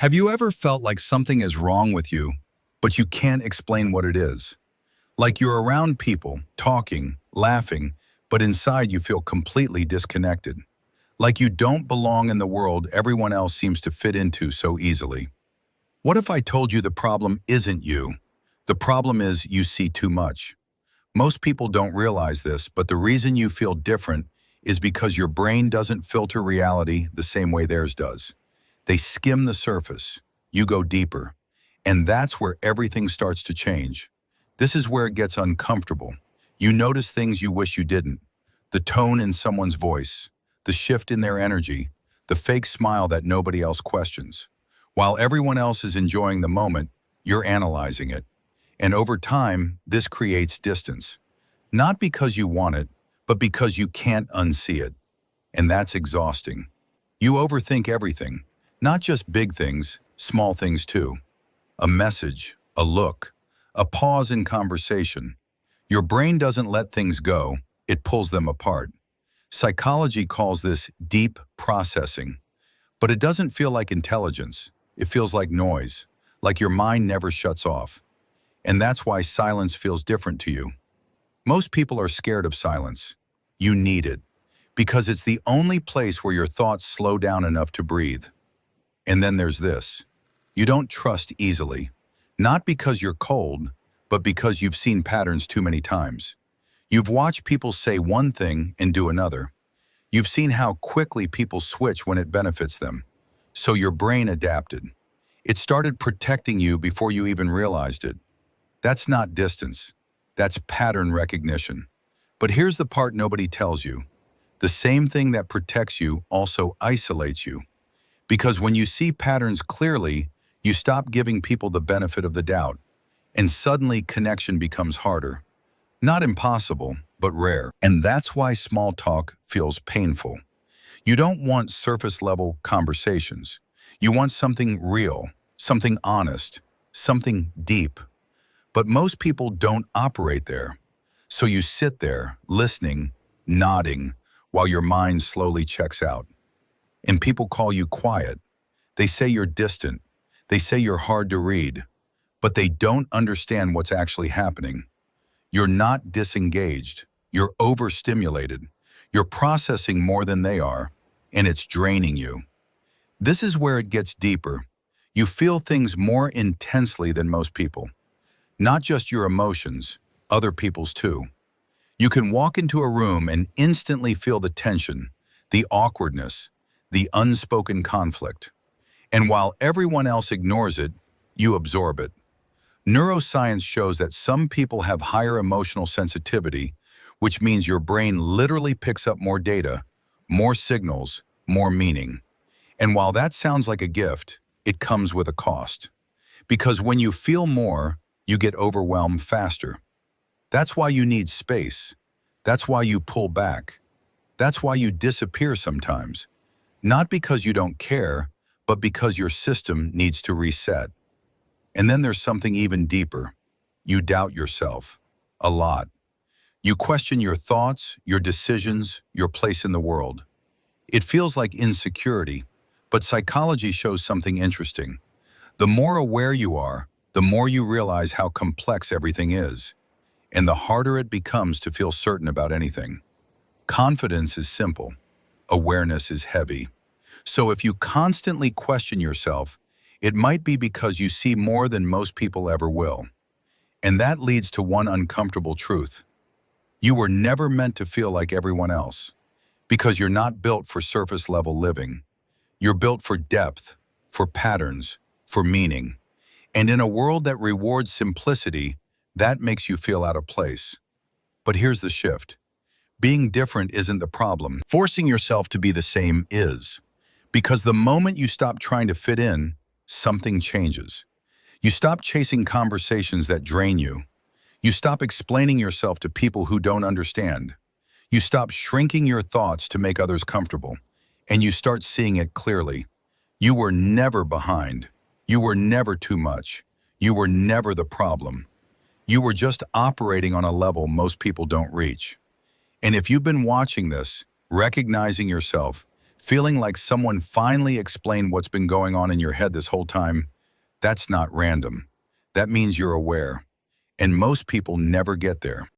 Have you ever felt like something is wrong with you, but you can't explain what it is? Like you're around people, talking, laughing, but inside you feel completely disconnected. Like you don't belong in the world everyone else seems to fit into so easily. What if I told you the problem isn't you? The problem is you see too much. Most people don't realize this, but the reason you feel different is because your brain doesn't filter reality the same way theirs does. They skim the surface. You go deeper. And that's where everything starts to change. This is where it gets uncomfortable. You notice things you wish you didn't. The tone in someone's voice, the shift in their energy, the fake smile that nobody else questions. While everyone else is enjoying the moment, you're analyzing it. And over time, this creates distance. Not because you want it, but because you can't unsee it. And that's exhausting. You overthink everything, not just big things, small things too. A message, a look, a pause in conversation. Your brain doesn't let things go, it pulls them apart. Psychology calls this deep processing. But it doesn't feel like intelligence. It feels like noise, like your mind never shuts off. And that's why silence feels different to you. Most people are scared of silence. You need it, because it's the only place where your thoughts slow down enough to breathe. And then there's this. You don't trust easily, not because you're cold, but because you've seen patterns too many times. You've watched people say one thing and do another. You've seen how quickly people switch when it benefits them. So your brain adapted. It started protecting you before you even realized it. That's not distance. That's pattern recognition. But here's the part nobody tells you. The same thing that protects you also isolates you. Because when you see patterns clearly, you stop giving people the benefit of the doubt. And suddenly connection becomes harder. Not impossible, but rare. And that's why small talk feels painful. You don't want surface-level conversations. You want something real, something honest, something deep. But most people don't operate there. So you sit there, listening, nodding, while your mind slowly checks out. And people call you quiet. They say you're distant. They say you're hard to read. But they don't understand what's actually happening. You're not disengaged. You're overstimulated. You're processing more than they are, and it's draining you. This is where it gets deeper. You feel things more intensely than most people. Not just your emotions, other people's too. You can walk into a room and instantly feel the tension, the awkwardness, the unspoken conflict. And while everyone else ignores it, you absorb it. Neuroscience shows that some people have higher emotional sensitivity, which means your brain literally picks up more data, more signals, more meaning. And while that sounds like a gift, it comes with a cost. Because when you feel more, you get overwhelmed faster. That's why you need space. That's why you pull back. That's why you disappear sometimes. Not because you don't care, but because your system needs to reset. And then there's something even deeper. You doubt yourself. A lot. You question your thoughts, your decisions, your place in the world. It feels like insecurity, but psychology shows something interesting. The more aware you are, the more you realize how complex everything is, and the harder it becomes to feel certain about anything. Confidence is simple. Awareness is heavy. So if you constantly question yourself, it might be because you see more than most people ever will. And that leads to one uncomfortable truth. You were never meant to feel like everyone else, because you're not built for surface-level living. You're built for depth, for patterns, for meaning. And in a world that rewards simplicity, that makes you feel out of place. But here's the shift. Being different isn't the problem. Forcing yourself to be the same is. Because the moment you stop trying to fit in, something changes. You stop chasing conversations that drain you. You stop explaining yourself to people who don't understand. You stop shrinking your thoughts to make others comfortable. And you start seeing it clearly. You were never behind. You were never too much. You were never the problem. You were just operating on a level most people don't reach. And if you've been watching this, recognizing yourself, Feeling like someone finally explained what's been going on in your head this whole time, that's not random. That means you're aware. And most people never get there.